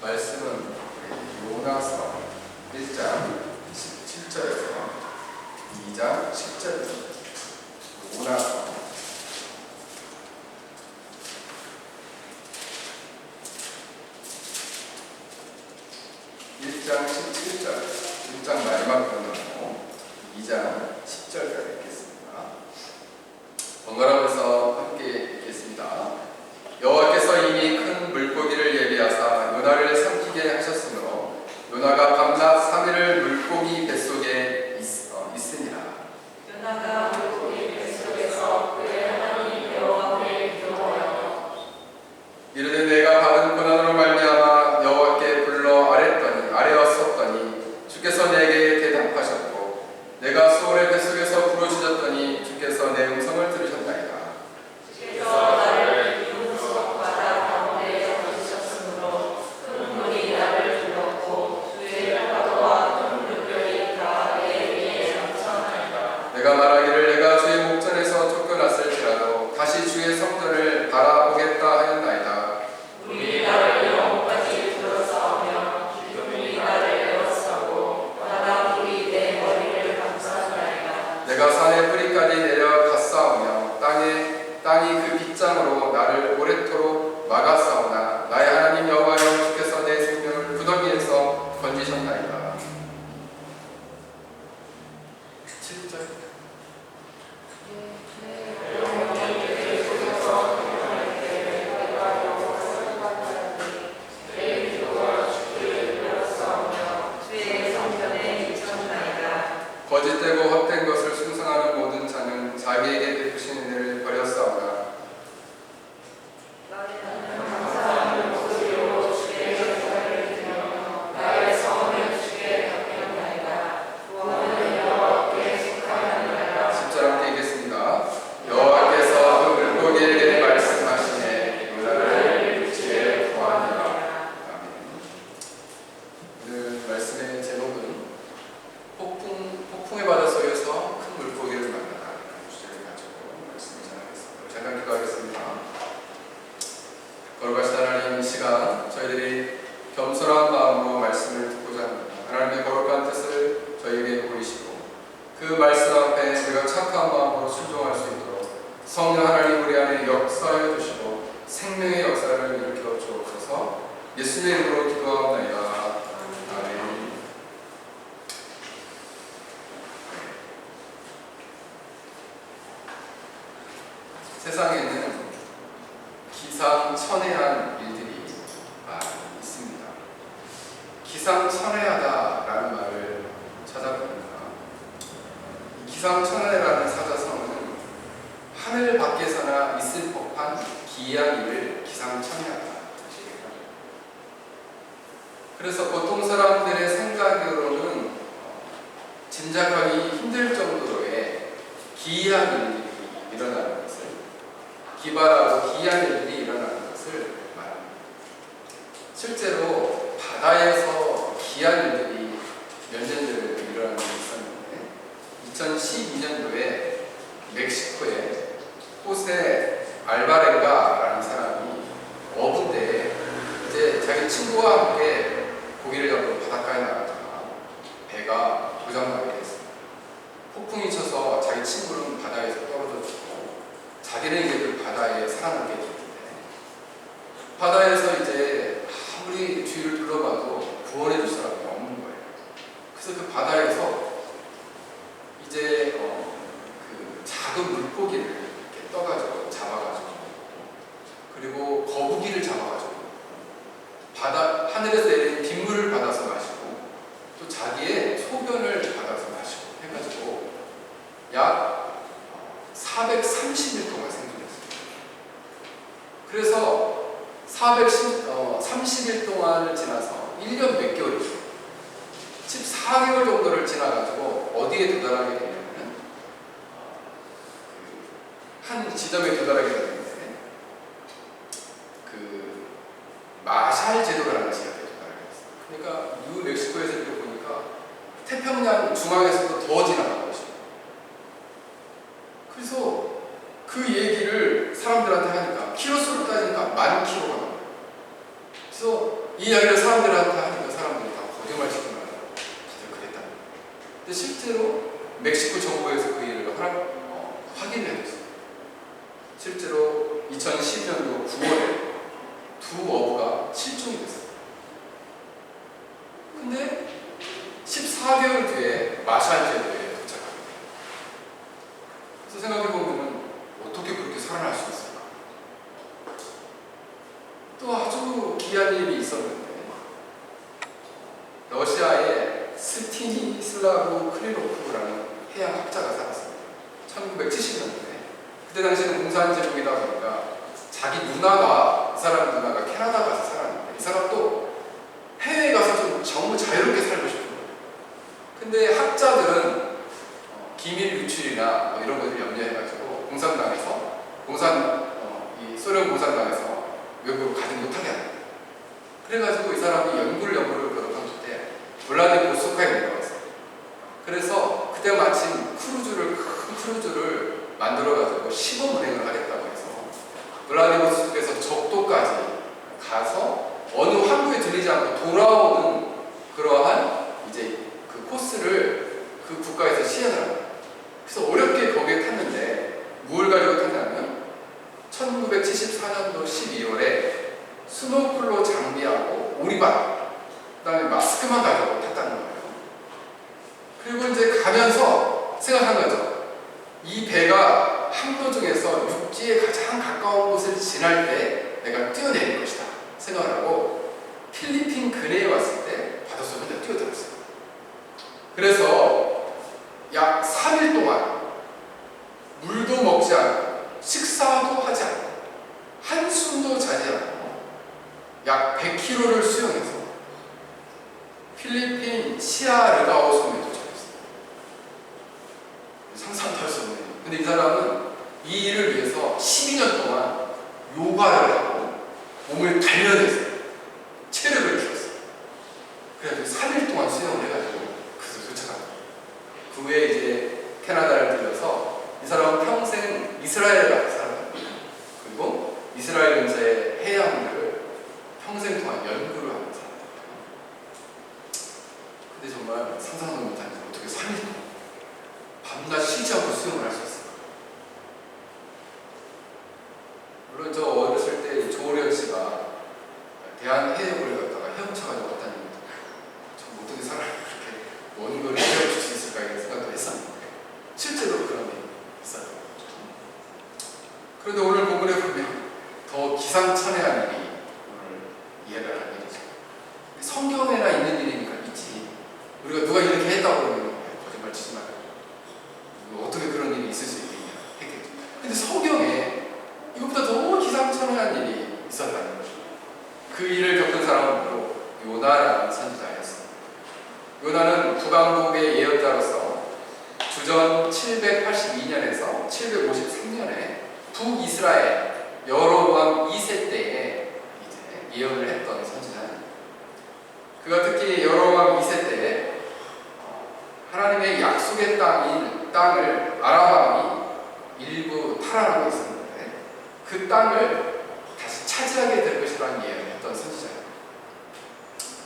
말씀은 요나서 1장 17절에서 2장 10절입니다. 요나서 1장 17절, 1장 마지막 부분으로 2장 10절까지 읽겠습니다. 번갈아가면서 함께 읽겠습니다. 여호와께서 이미 큰 물고기를 예비하사 요나를 삼키게 하셨으므로 요나가 밤낮 3일을 물고기 뱃속에 있으니라. 요나가 물고기 뱃속에서 그의 하나님 여호와를 기도하여 이르되 내가 받은 고난으로 말미암아 여호와께 불러 아뢰었었더니 주께서 내게 대답하셨고 내가 소울의 뱃속에서 부르짖었더니 주께서 내 음성을 들으셨나이다. 주께서 나를 기둥 속 바다 가운데에 던지셨으므로 큰 물이 나를 둘렀고 주의 파도와 큰 물결이 다 내 위에 넘쳐나이다. 내가 말하기를 내가 주의 목전에서 쫓겨났을지라도 다시 주의 성전을 바라보겠다 하였나이다. 물이 나를 영혼까지 둘러싸우며 기둥이 나를 에워싸고 바닷물이 내 머리를 감싸나이다. 내가 산의 뿌리까지 내려갔사오며 땅이 그 빗장으로 나를 오랫도록 막았사오나 나의 하나님 여호와여 주께서 내 생명을 구덩이에서 건지셨나이다. 7절. 거짓되고 헛된 것을 숭상하는 모든 자는 자기에게 베푸신 은혜를 버렸사오나 나의 성을 주께 갚겠나이다. 구원은 여호와께 속하느니라. 10절 함께 읽겠습니다. 여호와께서 그 물고기에게 말씀하시네 요나를 주의 구하니라. 아멘. 오늘 말씀의 제목은 폭풍의 바다 속에서 큰 물고기를 만나다 라는 주제를 가지고 말씀을 전하겠습니다. 잠깐 기도하겠습니다. 거룩하신 하나님, 이 시간 저희들이 겸손한 마음으로 말씀을 듣고자 합니다. 하나님의 거룩한 뜻을 저희에게 보이시고 그 말씀 앞에 우리가 착한 마음으로 순종할 수 있도록 성령 하나님 우리 안에 역사해 주시고 생명의 역사를 일으켜 주옵소서. 예수님의 이름으로 기도하옵나이다. 아멘. 세상에는 기상천외한 일들이 많이 있습니다. 기상천외하다라는 말을 찾아보니까 기상천외라는 사자성어는 하늘 밖에서나 있을 법한 기이한 일을 기상천외하다. 그래서 보통 사람들의 생각으로는 짐작하기 힘들 정도로의 기이한 일들이 일어나는 것을, 기발하고 기이한 일이 일어나는 것을 말합니다. 실제로 바다에서 기이한 일들이 몇 년 전에 일어나는 게 있었는데 2012년도에 멕시코의 호세 알바렌가라는 사람이 어부인데 이제 자기 친구와 함께 고기를 잡으러 바닷가에 나갔다가 배가 고장나게 됐습니다. 폭풍이 쳐서 자기 친구는 바다에서 떨어져 죽고 자기는 이제 그 바다에 살아남게 됐는데 바다에서 이제 아무리 주위를 둘러봐도 구원해 줄 사람이 없는 거예요. 그래서 그 바다에서 이제 그 작은 물고기를 이렇게 떠가지고 잡아가지고 그리고 거북이를 잡아가지고 하늘에서 내린 빗물을 받아서 마시고 또 자기의 소변을 받아서 마시고 해가지고 약 430일 동안 생존했습니다. 그래서 30일 동안을 지나서 1년 몇 개월이죠. 14개월 정도를 지나가지고 어디에 도달하게 되냐면 한 지점에 도달하게 되는데 그 마샬 제도라는 지역에 도달하게 됐어요. 그러니까 뉴멕시코에서 이렇게 보니까 태평양 중앙에서도 더 지나간 것이죠. 그래서 그 얘기를 사람들한테 하니까 키로수로 따지니까 10,000km가 나와요. 그래서 이 이야기를 사람들한테 하니까 사람들이 다 거짓말 치지 말라고 다들 그랬다. 근데 실제로 멕시코 정부에서 그 일을 확인을 해줬어요. 실제로 2012년도 9월에 두 어부가 실종이 됐어요. 근데 14개월 뒤에 마샬제도에 도착합니다. 그래서 생각해보면 어떻게 그렇게 살아날 수 있을까? 또 아주 귀한 일이 있었는데 러시아의 스티니슬라브 크리노프라는 해양학자가 살았습니다. 1970년대에. 그때 당시에는 공산제국이다 보니까 자기 누나가, 이 사람 누나가 캐나다 가서 살았는데 이 사람도 해외에 가서 좀 정말 자유롭게 살고 싶은 거예요. 근데 학자들은 기밀 유출이나 뭐 이런 것을 염려해가지고 공산당에서 이 소련 공산당에서 외국으로 가지 못하게 합니다. 그래가지고 이 사람이 연구를 그러던 때 블라디보스토크에 내려왔어요. 그래서 그때 마침 큰 크루즈를 만들어가지고 시범 운행을 하겠다고 해서 블라디보스토크에서 적도까지 가서 어느 항구에 들리지 않고 돌아오는 그러한 이제 그 코스를 그 국가에서 시행을 합니다. 그래서 어렵게 거기에 탔는데 뭘 가지고 탔냐면 1974년도 12월에 스노클로 장비하고 오리발, 그 다음에 마스크만 가지고 탔다는 거예요. 그리고 이제 가면서 생각한 거죠. 이 배가 항로 중에서 육지에 가장 가까운 곳을 지날 때 내가 뛰어내릴 것이다 생각을 하고 필리핀 근해에 왔을 때 바닷속에 그냥 뛰어들었어요. 그래서 약 3일 동안 물도 먹지 않고 식사도 하지 않고 한숨도 자지 않고 약 100km를 수영해서 필리핀 시아르가오 섬에 도착했어요. 상상도 할 수 없는 일. 근데 이 사람은 이 일을 위해서 12년 동안 요가를 하고 몸을 단련했어요. 체력을 키웠어요. 그래가지고 3일 동안 수영을 해가지고 그래서 도착합니다. 그 후에 이제 캐나다를 들려서 이 사람은 평생 이스라엘에 가서 살아갑니다. 그리고 이스라엘 근처의 해양들을 평생 동안 연구를 하는 사람입니다. 근데 정말 상상도 못하는 어떻게 3일 동안 밤낮 쉬지 않고 수영을 할 수 있을까? 물론 저 어렸을 때 조오련 씨가 대한해협을 갔다가 헤엄쳐 가지고 왔다는 것도 참 어떻게 사람이 그렇게 먼 거리를 헤엄칠 수 있을까 이런 생각도 했었는데 실제로 그런 일이 있어요. 그런데 오늘 본문에 보면 더 기상천외한 일이 오늘 이해가 안 되죠. 성경에나 있는 일이니까 있지. 우리가 누가 이렇게 했다고 그러면 거짓말 치지 말고 어떻게 그런 일이 있을 수 있겠냐 했겠죠. 근데 성경에 이것보다 더 기상천외한 일이 있었다는 거죠. 그 일을 겪은 사람은 바로 요나라는 선지자였습니다. 요나는 북왕국의 예언자로서 주전 782년에서 753년에 북이스라엘 여로보암 2세 때에 이제 예언을 했던 선지자입니다. 그가 특히 여로보암 2세 때에 하나님의 약속의 땅을 아람왕이 일부 탈환하고 있었는데 그 땅을 다시 차지하게 될 것이라는 예언을 했던 선지자입니다.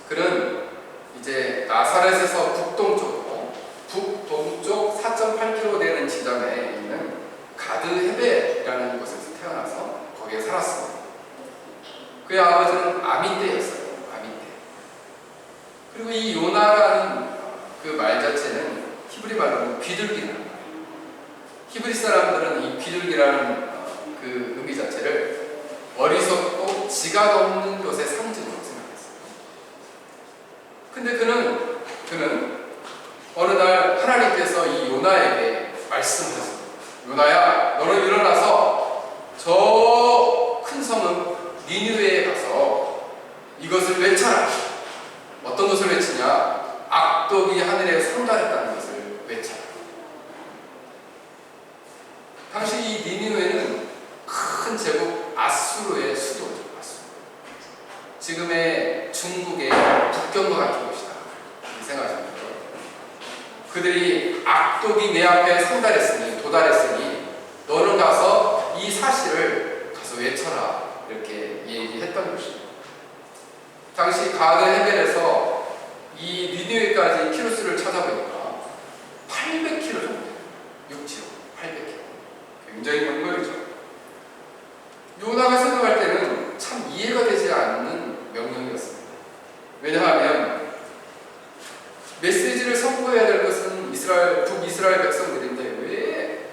그는 이제 나사렛에서 북동쪽 4.8km 되는 지점에 있는 가드헤벳이라는 곳에서 태어나서 거기에 살았습니다. 그의 아버지는 아미떼였어요. 아미떼. 그리고 이 요나라는 그 말 자체는 히브리 말로는 비둘기라는 말이에요. 히브리 사람들은 이 비둘기라는 그 의미 자체를 어리석고 지각 없는 것의 상징으로 생각했어요. 근데 그는 어느 날 하나님께서 이 요나에게 말씀하셨어요. 요나야, 너는 일어나서 저 큰 성은 니느웨에 가서 이것을 외쳐라. 어떤 것을 외치냐? 악독이 하늘에 상달했다는 것을 외쳐라. 당시 이 니느웨는 큰 제국 아수르의 수도죠. 아수르. 지금의 중국의 북경과 같은 곳이다. 이 생각하시면 돼요. 그들이 악독이 내 앞에 상달했으니 도달했으니 너는 가서 이 사실을 가서 외쳐라. 이렇게 얘기했던 것입니다. 당시 당시 가드 헤벨에서 이 니느웨까지 키로수를 찾아보니까 800km 정도 돼요. 육지로 800km. 굉장히 먼 거리죠. 요나가 생각할 때는 참 이해가 되지 않는 명령이었습니다. 왜냐하면 메시지를 선포해야 될 것은 북이스라엘 백성들인데 왜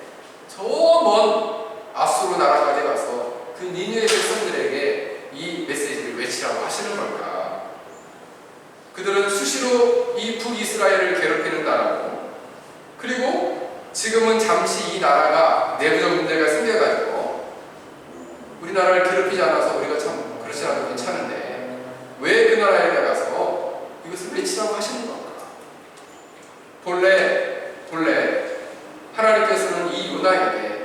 저 먼 아수르 나라까지 가서 그 니느웨 백성들에게 이 메시지를 외치라고 하시는 걸까? 그들은 수시로 이 북이스라엘을 괴롭히는 나라고, 그리고 지금은 잠시 이 나라가 내부적 문제가 생겨가지고 우리나라를 괴롭히지 않아서 우리가 참 그렇지 않아도 괜찮은데 왜 그 나라에 가서 이것을 외치라고 하시는 걸까? 본래 하나님께서는 이 요나에게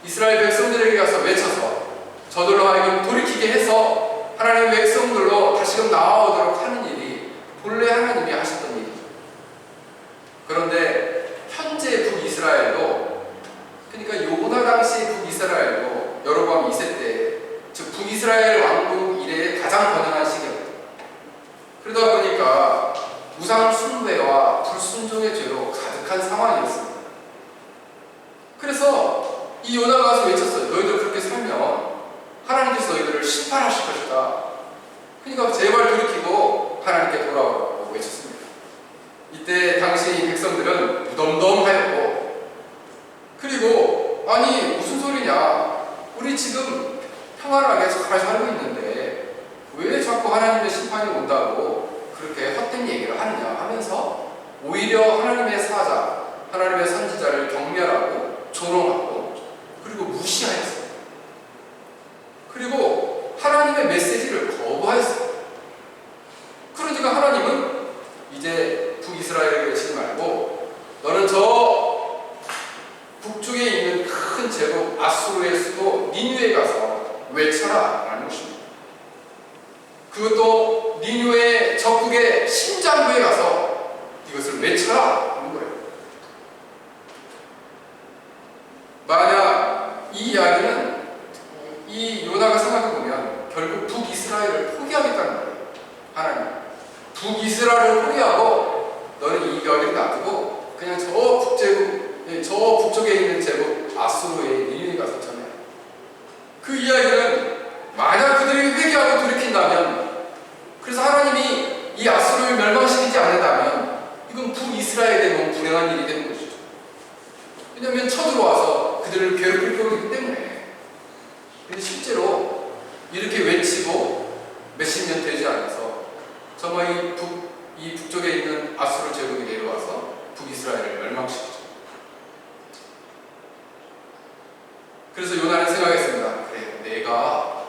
이스라엘 백성들에게 가서 외쳐서 저들로 하여금 돌이키게 해서 하나님의 백성들로 다시금 나아오도록 하는 일이 본래 하나님이 하셨던 일이죠. 그런데 현재 북이스라엘도, 그러니까 요나 당시 북이스라엘도 여로보암 2세 때, 즉 북이스라엘 왕국 이래에 가장 번영한 시기였죠. 그러다 보니까 우상 숭배와 불순종의 죄로 가득한 상황이었습니다. 그래서 이 요나가 가서 외쳤어요. 너희들 그렇게 살면 하나님께서 너희들을 심판하실 것이다. 그러니까 제발 돌이키고 하나님께 돌아오라고 외쳤습니다. 이때 당시 백성들은 무덤덤하였고, 그리고 아니 무슨 소리냐, 우리 지금 평안하게 잘 살고 있는데 왜 자꾸 하나님의 심판이 온다고 그렇게 헛된 얘기를 하느냐 하면서 오히려 하나님의 사자, 하나님의 선지자를 경멸하고 조롱하고 그리고 무시하였어요. 그리고 하나님의 메시지를 거부하였어요. 그러니까 하나님은 이제 북이스라엘을 외치지 말고 너는 저 북쪽에 있는 큰 제국 아수르의 수도 니느웨에 가서 외쳐라 라는 것입니다. 그것도 니느웨 적국의 심장부에 가서 이것을 외쳐라 하는 거예요. 만약 이 이야기는 이 요나가 생각해보면 결국 북이스라엘을 포기하겠다는 거예요. 하나님 북이스라엘을 포기하고 너는 이 여기를 놔두고 그냥 저 북쪽에 있는 제국 아수르의 니느웨에 가서 전해. 그 이야기는 만약 그들이 회개하고 돌이킨다면, 그래서 하나님이 이 아수르를 멸망시키지 않는다면 이건 북이스라엘에 너무 불행한 일이 되는 것이죠. 왜냐하면 쳐들어와서 그들을 괴롭힐 거기 때문에. 근데 실제로 이렇게 외치고 몇십 년 되지 않아서 정말 이 북쪽에 있는 아수르 제국이 내려와서 북이스라엘을 멸망시키죠. 그래서 요나는 생각했습니다. 그래, 내가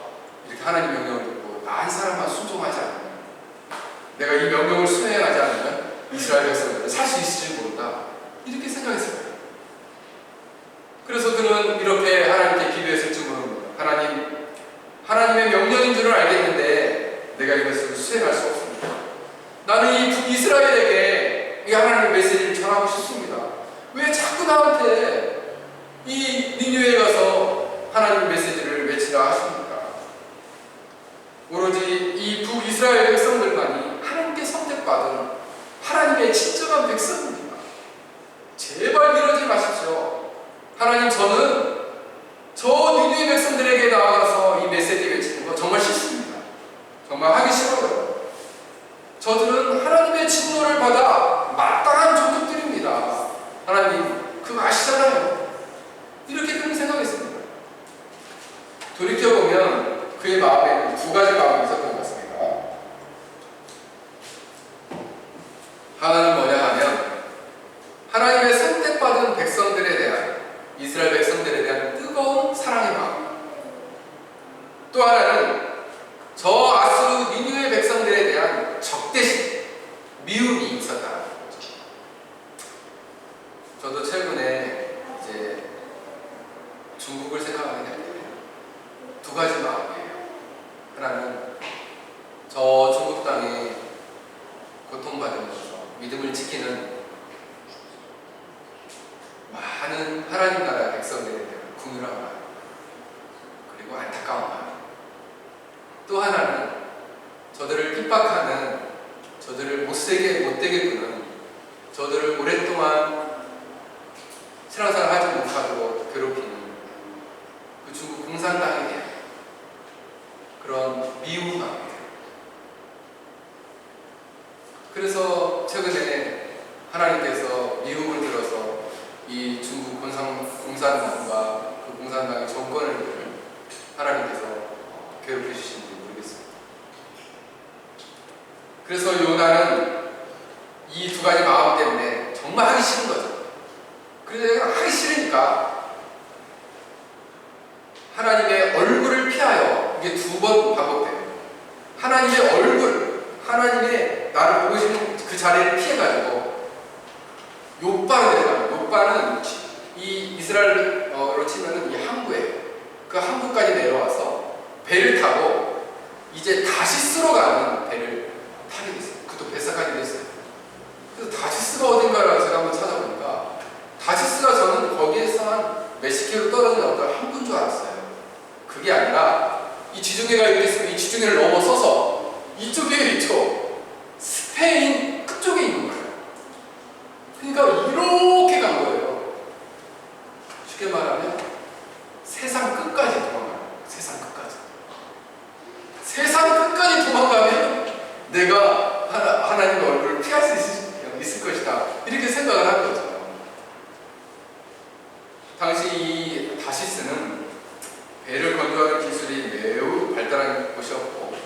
이렇게 하나님 명령을 듣고 나 한 사람만 순종하지 않으면, 내가 이 명령을 수행하지 않으면 이스라엘 백성들은 살 수 있을지 모른다. 이렇게 생각했습니다. 그래서 그는 이렇게 하나님께 기도했을지 모릅니다. 하나님의 명령인 줄은 알겠는데 내가 이것을 수행할 수 없습니다. 나는 이 북이스라엘에게 이 하나님의 메시지를 전하고 싶습니다. 왜 자꾸 나한테 이 니느웨에 가서 하나님의 메시지를 외치라 하십니까? 오로지 이 북이스라엘 백성들만이 하나님께 선택받은 하나님의 진정한 백성입니다. 제발 이러지 마십시오. 하나님, 저는 저 니느웨 백성들에게 나아가서 이 메시지 외치는 거 정말 싫습니다. 정말 하기 싫어요. 저들은 하나님의 진노를 받아 마땅한 종족들입니다. 하나님, 그거 아시잖아요. 이렇게 그는 생각했습니다. 돌이켜보면 그의 마음에는 두 가지 마음이 있었던 것 같습니다. 하나는 뭐냐 하면 하나님의 선택받은 백성들에 대한, 이스라엘 백성들에 대한 뜨거운 사랑의 마음. 또 하나는 저 아수르 니느웨 백성들에 대한 적대심, 미움이 있었다는 거죠. 저도 최근에 이제 중국을 생각하게 될 때 두 가지 마음이에요. 하나는 저 중국 땅에 고통받으면서 믿음을 지키는 많은 하나님 나라 백성들에 대한 궁유한 마음, 그리고 안타까운 마음. 또 하나는 저들을 핍박하는, 저들을 못되게 구는, 저들을 오랫동안 신앙생활 하지 못하도록 괴롭히는 그 중국 공산당에 대한 그런 미움이 많아요. 그래서 최근에 하나님께서 미움을 들어서 이 중국 공산당과 그 공산당의 정권을 하나님께서 괴롭혀 주시는지 모르겠습니다. 그래서 요나는 이 두 가지 마음 때문에 정말 하기 싫은 거죠. 그래서 하기 싫으니까 하나님의 얼굴을 피하여, 이게 두 번 반복돼요. 하나님의 얼굴, 하나님의 나를 보고 싶은 그 자리를 피해가지고 욥바로 내려가요. 욥바는 이 이스라엘로 치면은 이 항구예요. 그 항구까지 내려와서 배를 타고 이제 다시스로 가는 배를 타게 됐어요. 그것도 뱃사까지 됐어요. 그래서 다시스가 어딘가를 제가 한번 찾아보니까 다시스가 저는 거기에서 한 몇십 킬로 떨어진 어떤 항구인 줄 알았어요. 그게 아니라 이 지중해가 이렇게 있으면 이 지중해를 넘어서서 이쪽 스페인 끝쪽에 있는 거예요. 그러니까 이렇게 간 거예요. 쉽게 말하면 세상 끝까지 도망가요. 세상 끝까지. 세상 끝까지 도망가면 내가 하나님의 얼굴을 피할 수 있을 것이다. 이렇게 생각을 한 거죠. 당시 이 다시스는 배를 건조하는 기술이 매우 발달한 곳이었고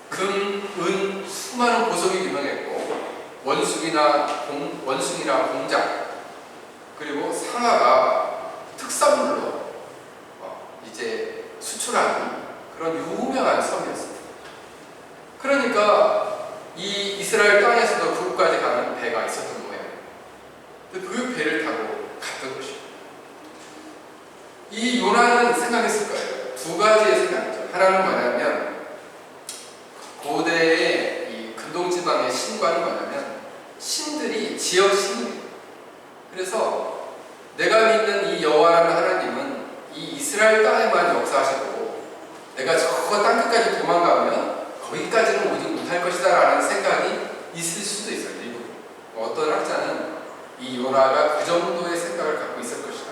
금, 은, 수많은 보석이 유명했고 원숭이나 공작 그리고 상아가 특산물로 이제 수출하는 그런 유명한 섬이었습니다. 그러니까 이 이스라엘 땅에서도 그곳까지 가는 배가 있었던 거예요. 그 배를 타고 갔던 것이죠. 이 요나는 생각했을 거예요. 두 가지의 생각이죠. 하나는 뭐냐면 고대의 이 근동지방의 신과는 뭐냐면 신들이 지역 신이에요. 그래서 내가 믿는 이 여호와라는 하나님은 이 이스라엘 땅에만 역사하시고 내가 저 땅 끝까지 도망가면 거기까지는 오지 못할 것이다 라는 생각이 있을 수도 있어요. 일부. 어떤 학자는 이 요나가 그 정도의 생각을 갖고 있을 것이다.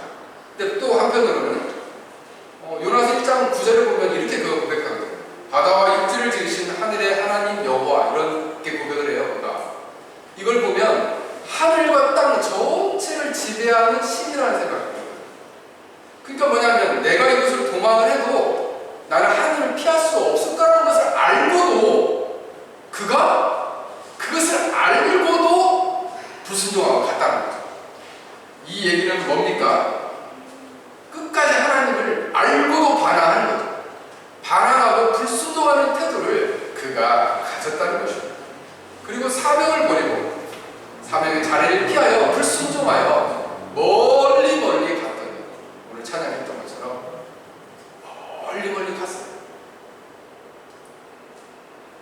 근데 또 한편으로는 요나서 1장 9절을 보면 이렇게 그거 고백하거든요. 바다와 육지를 지으신 하늘의 하나님 여호와, 이렇게 고백을 해요. 그가 이걸 보면 하늘과 땅 전체를 지배하는 신이라는 생각이에요. 그러니까 뭐냐면 내가 이것을 도망을 해도 나는 하늘을 피할 수 없을 거라는 것을 알고도 그가 그것을 알고도 불순종하고 갔다는 거죠. 이 얘기는 뭡니까? 끝까지 하나님을 알고도 반항하는 거죠. 반항하고 불순종하는 태도를 그가 가졌다는 것입니다. 그리고 사명을 버리고 사명의 자리를 피하여 불순종하여 멀리 갔더니 오늘 찬양했던 것처럼 멀리 갔어요.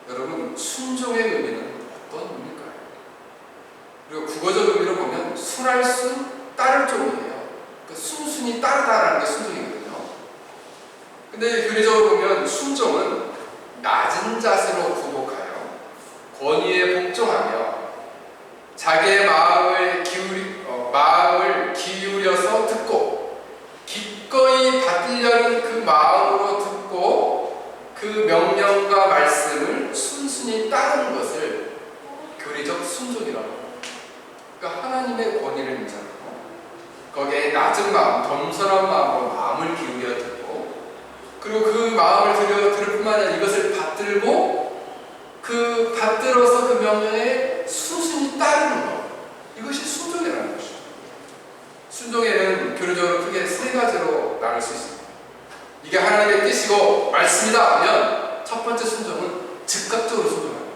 여러분, 순종의 의미는 어떤 의미일까요? 그리고 국어적 의미로 보면 순할 순, 따를 쪽이에요. 그러니까 순순히 따르다라는 게 순종이거든요. 근데 교리적으로 보면 순종은 낮은 자세로 굴복하여 권위에 복종하며 자기의 마음을 기울여서 듣고 기꺼이 받으려는 그 마음으로 듣고 그 명령과 말씀을 순순히 따르는 것을 교리적 순종이라고 합니다. 그러니까 하나님의 권위를 인정하고 거기에 낮은 마음, 겸손한 마음으로 마음을 기울여 듣고 그리고 그 마음을 들을 뿐만 아니라 이것을 받들고 그 받들어서 그 명령에 순순히 따르는 것, 이것이 순종이라는 것이죠. 순종에는 교리적으로 크게 세 가지로 나눌 수 있습니다. 이게 하나님의 뜻이고 말씀이다 하면 첫 번째 순종은 즉각적으로 순종합니다.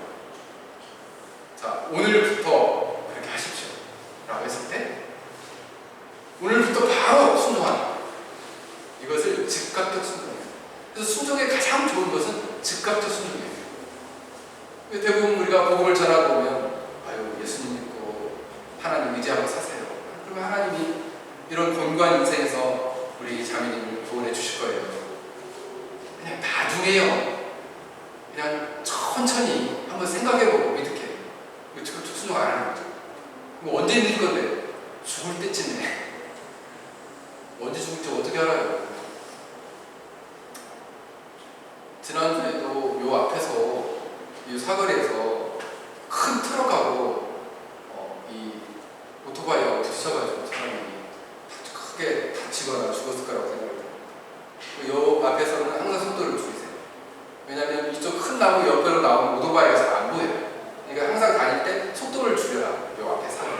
자, 오늘부터 그렇게 하십시오 라고 했을 때 오늘부터 바로 순종한다. 이것을 즉각적 순종이에요. 그래서 순종의 가장 좋은 것은 즉각적 순종이에요. 대부분 우리가 복음을 전하고 보면 아유, 예수님 믿고 하나님 의지하고 사세요. 그러면 하나님이 이런 곤고한 인생에서 우리 자매님을 구원해 주실 거예요. 그냥 나중에요. 그냥 천천히 한번 생각해보고 믿을게. 이거 지금 순종 안 하는 거죠. 이거 언제 믿을 건데? 죽을 때쯤에. 언제 죽을지 어떻게 알아요? 지난주에도 요 앞에서 이 사거리에서 큰 트럭하고 이 오토바이하고 부딪혀가지고 사람이 크게 다치거나 죽었을 거라고 생각해요. 요 앞에서는 항상 속도를 줄이세요. 왜냐하면 이쪽 큰 나무 옆으로 나오는 오토바이가 잘 안 보여요. 그러니까 항상 다닐 때 속도를 줄여라. 요 앞에 사거리.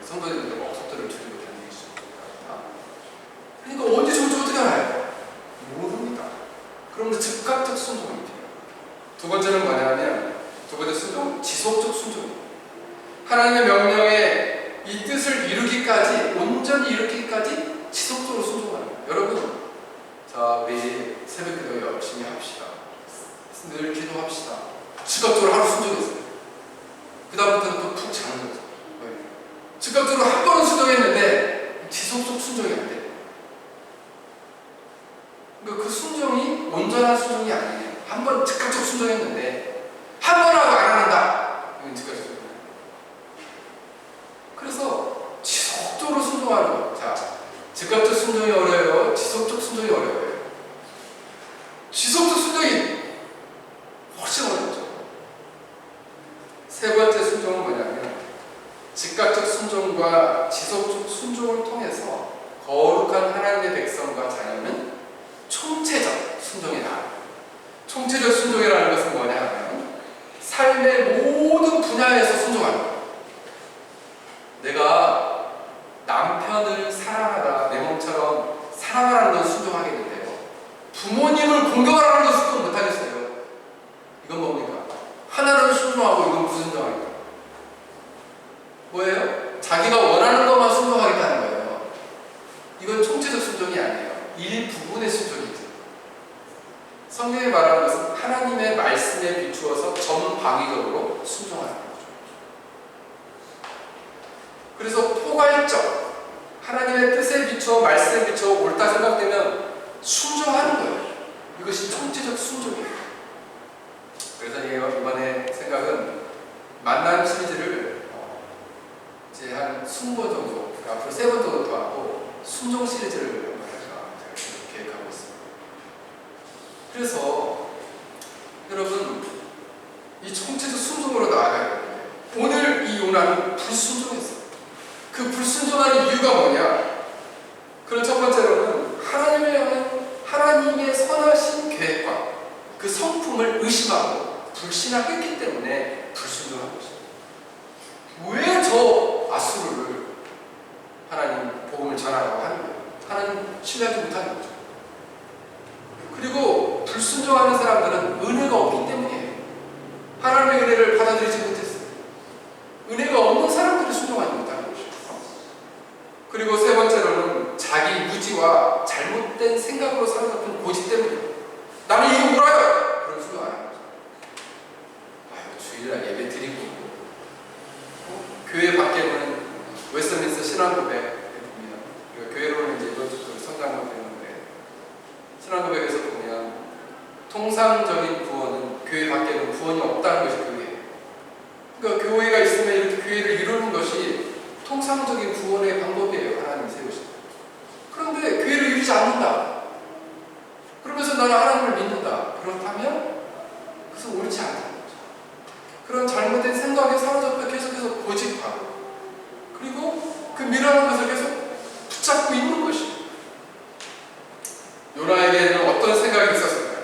성도님들도 속도를 줄이고 다니시죠. 그러니까 언제 죽을지 어떻게 알아요? 모릅니다. 그럼 즉각적 순종이 돼요. 두 번째는 뭐냐면, 두 번째 순종, 지속적 순종이에요. 하나님의 명령에 이 뜻을 이루기까지, 온전히 이루기까지 지속적으로 순종하는 거예요. 여러분, 자, 우리 새벽 기도 열심히 합시다. 늘 기도합시다. 즉각적으로 하루 순종했어요. 그 다음부터는 또 푹 자는 거죠. 즉각적으로 한 번은 순종했는데 지속적 순종이 안 돼요. 그러니까 그 순종이 온전한 순종이 아니에요. 한 번 즉각적 순종했는데 한 번 하고 안 한다. 이건 즉각적 순종. 그래서 지속적으로 순종하는 거예요. 자, 즉각적 순종이 어려워요. 지속적 순종이 어려워요. 지속적 순종이 훨씬 어렵죠. 세 번째 순종은 뭐냐면, 즉각적 순종과 지속적 순종을 통해서 거룩한 하나님의 백성과 자녀는 총체적 순종이다. 총체적 순종이라는 것은 뭐냐 하면, 삶의 모든 분야에서 순종하는 거예요. 내가 남편을 사랑하다 내 몸처럼 사랑하는 건 순종하겠는데요, 부모님을 공경하라는 건 순종 못하겠어요. 이건 뭡니까? 하나는 순종하고 이건 불순종하겠다. 뭐예요? 자기가 원하는 것만 순종하겠다는 거예요. 이건 총체적 순종이 아니에요. 일부분의 순종이죠. 성경이 말하는 것은 하나님의 말씀에 비추어서 전방위적으로 순종하는 거죠. 그래서 포괄적, 하나님의 뜻에 비추어 말씀에 비추어 옳다 생각되면 순종하는 거예요. 이것이 총체적 순종이에요. 그래서 이번에 생각은 만난 시리즈를 이제 한 20번 정도, 앞으로 3번 정도 더 하고 순종 시리즈를 제가 계획하고 있습니다. 그래서 여러분, 이 총체적 순종으로 나아가야 되는데, 오늘 이 요나는 불순종했어요. 그 불순종하는 이유가 뭐냐? 그런 첫 번째로는 하나님의 선하신 계획과 그 성품을 의심하고 불신하겠기 때문에 불순종한 것입니다. 왜 저 아수르를 하나님 복음을 전하라고 하는 거예요? 하나님 신뢰하지 못하는 거죠. 그리고 불순종하는 사람들은 은혜가 없기 때문이에요. 하나님의 은혜를 받아들이지 못했어요. 은혜가 없는 사람들이 순종하지 못하는 것이죠. 그리고 세 번째로는 자기 무지와 잘못된 생각으로 사로잡힌 고집 때문이에요. 나는 이거 몰라요! 그런 순종 안 하는 거죠. 주일날 예배 드리고 교회 밖에는 웨스트민스터 신앙고백에 보면, 교회로는 이제 이번 주 성장하고 되는데, 신앙고백에서 보면 통상적인 구원은 교회 밖에는 구원이 없다는 것이 교회예요. 그러니까 교회가 있으면 이렇게 교회를 이루는 것이 통상적인 구원의 방법이에요. 하나님이 세우신. 그런데 교회를 이루지 않는다. 그러면서 나는 하나님을 믿는다. 그렇다면 그것은 옳지 않다. 그런 잘못된 생각에 사로잡혀 계속해서 고집하고, 그리고 그 미련한 것을 계속 붙잡고 있는 것이에요. 요나에게는 어떤 생각이 있었을까요?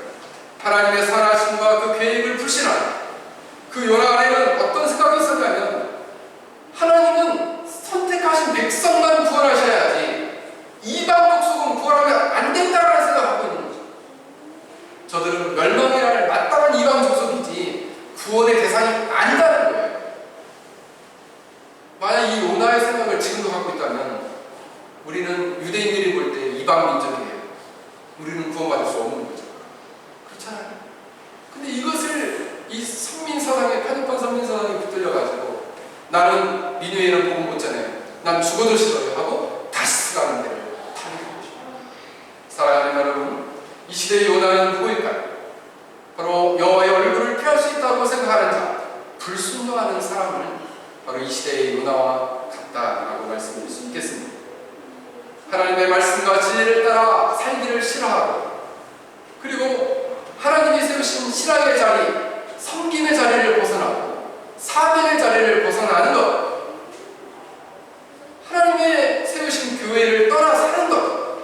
하나님의 선하심과 그 계획을 불신하는 그 요나 안에는 어떤 생각이 있었냐면, 하나님은 선택하신 백성만 구원하셔야지 이방 족속은 구원하면 안 된다는 생각을 하고 있는 거죠. 저들은 멸망해야 할 마땅한 이방 족속이지 구원의 대상이 아니다는 거예요. 만약 이 요나의 생각을 지금도 갖고 있다면 우리는 유대인들이 볼 때 이방 민족이에요. 우리는 구원받을 수 없는 거죠. 그렇잖아요. 근데 이것을 이 선민사상에, 편협한 선민사상에 붙들려가지고 나는 니느웨는 복음 못 전해요. 난 죽어도 싫어요 하고 다시 가는 데를 타는 것입니다. 사랑하는 여러분, 이 시대의 요나는 누구일까요? 바로 여호와의 하는 자, 불순종하는 사람을 바로 이 시대의 요나와 같다라고 말씀드릴 수 있겠습니다. 하나님의 말씀과 진리를 따라 살기를 싫어하고, 그리고 하나님이 세우신 신앙의 자리, 섬김의 자리를 벗어나고 사명의 자리를 벗어나는 것, 하나님의 세우신 교회를 떠나 사는 것,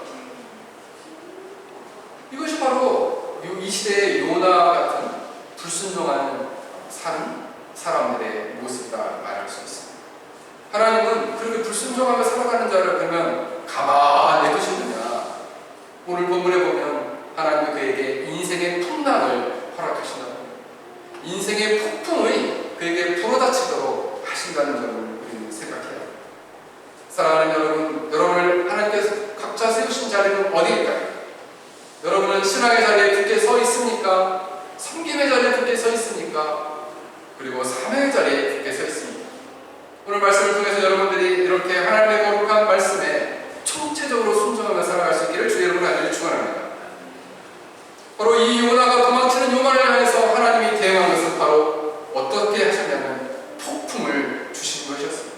이것이 바로 이 시대의 요나 같은 불순종하는 사람들의 모습이다 말할 수 있습니다. 하나님은 그렇게 불순종하며 살아가는 자를 그러면 가만히 두시느냐? 오늘 본문에 보면 하나님은 그에게 인생의 풍랑을 허락하신다고, 인생의 폭풍이 그에게 불어닥치도록 하신다는 점을 우리는 생각해야 합니다. 사랑하는 여러분, 여러분을 하나님께서 각자 세우신 자리는 어디일까요? 여러분은 신앙의 자리에 굳게 서 있습니까? 섬김의 자리에 굳게 서 있습니까? 그리고 사명의 자리에 굳게 서 있습니다. 오늘 말씀을 통해서 여러분들이 이렇게 하나님의 거룩한 말씀에 총체적으로 순종하며 살아갈 수 있기를 주 여러분 간절히 축원합니다. 바로 이 요나가 도망치는 요나를 향해서 하나님이 대응한 것은 바로 어떻게 하셨냐면 폭풍을 주신 것이었습니다.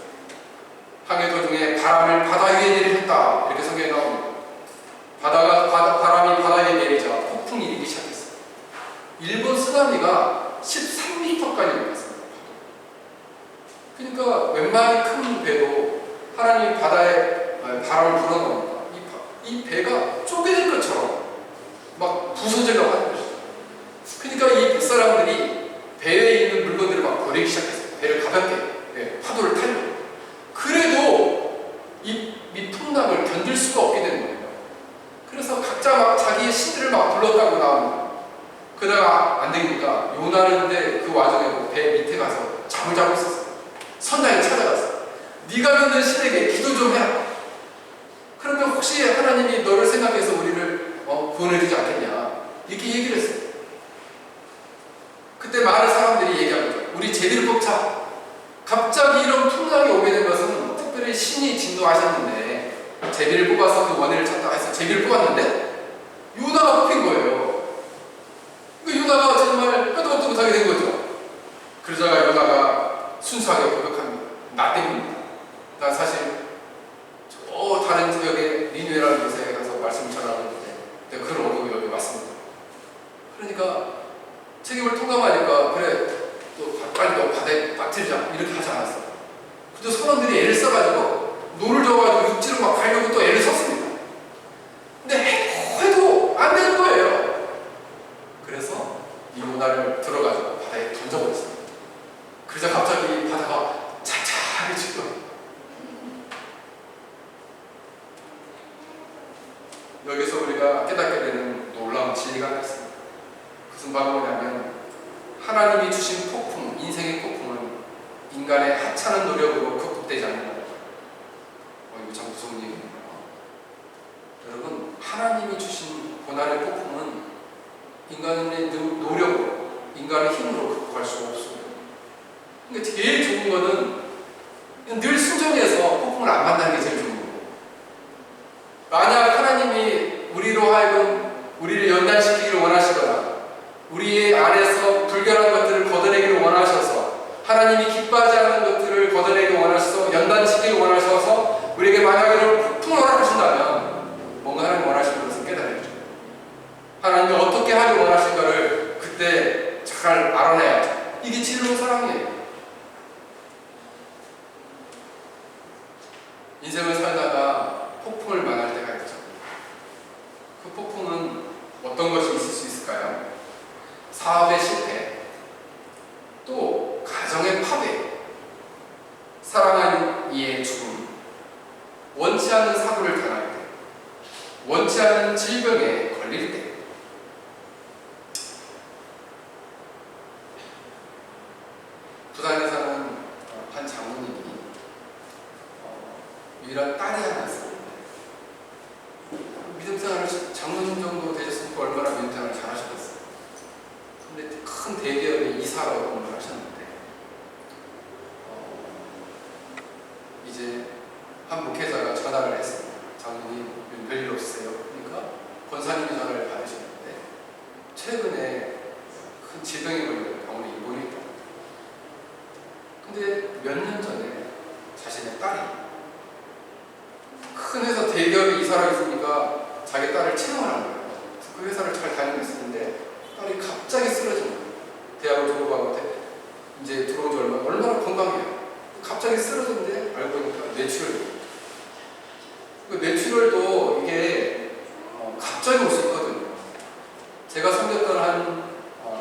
항해 도중에 바람을 바다 위에 내리셨다, 이렇게 성경에 나옵니다. 바람이 바다 위에 내리자 폭풍이 일기 시작했어요. 일본 쓰나미가 13m까지 올랐습니다. 그러니까 웬만한 큰 배도 하나님이 바다에 바람을 불어넣으니까 이 배가 쪼개질 것처럼 막 부서지려고 하는 것이죠. 그러니까 이 뱃사람들이 배에 있는 물건들을 막 버리기 시작했어요. 배를 가볍게, 파도를 타려고. 그래도 이 풍랑을 견딜 수가 없게 되는 거예요. 그래서 각자 막 자기의 신들을 막 불렀다고 나옵니다. 그러다가 안 되니까 요나는데 그 와중에 배 밑에 가서 잠을 자고 있었어요. 선장이 찾아갔어요. 네가 믿는 신에게 기도 좀 해라. 그러면 혹시 하나님이 너를 생각해서 우리를 구원해주지 않겠냐, 이렇게 얘기를 했어요. 그때 많은 사람들이 얘기합니다. 우리 제비를 뽑자. 갑자기 이런 풍랑이 오게 된 것은 특별히 신이 진도하셨는데 제비를 뽑아서 그 원인을 찾다가 해서 제비를 뽑았는데 요나가 뽑힌 거예요. 그 요나가 정말 끄도 없도 못하게 된 거죠. 그러다가 요나가 순수하게 고백합니다. 나 때문입니다. 난 사실 저 다른 지역에 니누에라는 곳에 가서 말씀을 전하고 있는데 내가 그걸 얻고 여기 왔습니다. 그러니까 책임을 통감하니까 그래, 또 빨리 너 바다에 빠뜨리자, 이렇게 하지 않았어요. 그저 선원들이 애를 써가지고 노를 저어가지고 육지로 막 가려고 또 애를 썼습니다. 근데 해도 안 되는 거예요. 그래서 이 요나를 들어가지고 바다에 던져버렸습니다. 그러자 갑자기 바다가 찰찰해지고, 여기서 우리가 깨닫게 되는 놀라운 진리가 하나 있습니다. 그것은 바로 뭐냐면 하나님이 주신 폭풍, 인생의 폭풍은 인간의 하찮은 노력으로 극복되지 않는다. 이거 참 무서운 얘기입니다. 여러분, 하나님이 주신 고난의 폭풍은 인간의 노력으로, 인간의 힘으로 극복할 수 없습니다. 그러니까 제일 좋은 거는 늘 순종해서 폭풍을 안 만나는 게 제일 좋은 거예요. 만약 하나님이 우리로 하여금 우리를 연단시키기를 원하시거나 우리 안에서 불결한 것들을 걷어내기를 원하셔서, 하나님이 기뻐하지 않는 것들을 걷어내기를 원하셔서 연단시키기를 원하셔서 우리에게 만약 이런 폭풍을 허락하신다면 뭔가 하나님 원하시는 것을 깨달아야죠. 하나님이 어떻게 하길 원하실까를 그때 잘 알아내야죠. 이게 진리로 사랑이에요. 인생을 살다가 폭풍을 만날 때가 있죠. 그 폭풍은 어떤 것이 있을 수 있을까요? 사업의 실패, 또 가정의 파괴, 사랑하는 이의 죽음, 원치 않는 사고를 당할 때, 원치 않는 질병에 걸릴 때, 부산에 사는 한 장모님이 유일한 딸이 하나 있었는데, 믿음생활을 장모님 정도 되셨으니까 얼마나 믿음생활을 잘하셨겠어요. 근데 큰 대기업에 이사로 근무를 하셨는데 이제 한 목회자가 전화를 했습니다. 장모님 별일 없으세요? 그러니까 권사님이 전화를 받으셨는데 최근에 큰 질병에 걸려 병원에 입원해 있다고. 몇 년 전에 자신의 딸이 큰 회사 대기업에 이사를 했으니까 자기 딸을 채용을 한 거예요. 그래서 그 회사를 잘 다니고 있었는데 딸이 갑자기 쓰러진 거예요. 대학을 졸업하고 이제 들어온 지 얼마나 건강해요. 갑자기 쓰러졌는데 알고 보니까 뇌출혈. 그 뇌출혈도 이게 갑자기 올 수 있거든요. 제가 섬겼던 한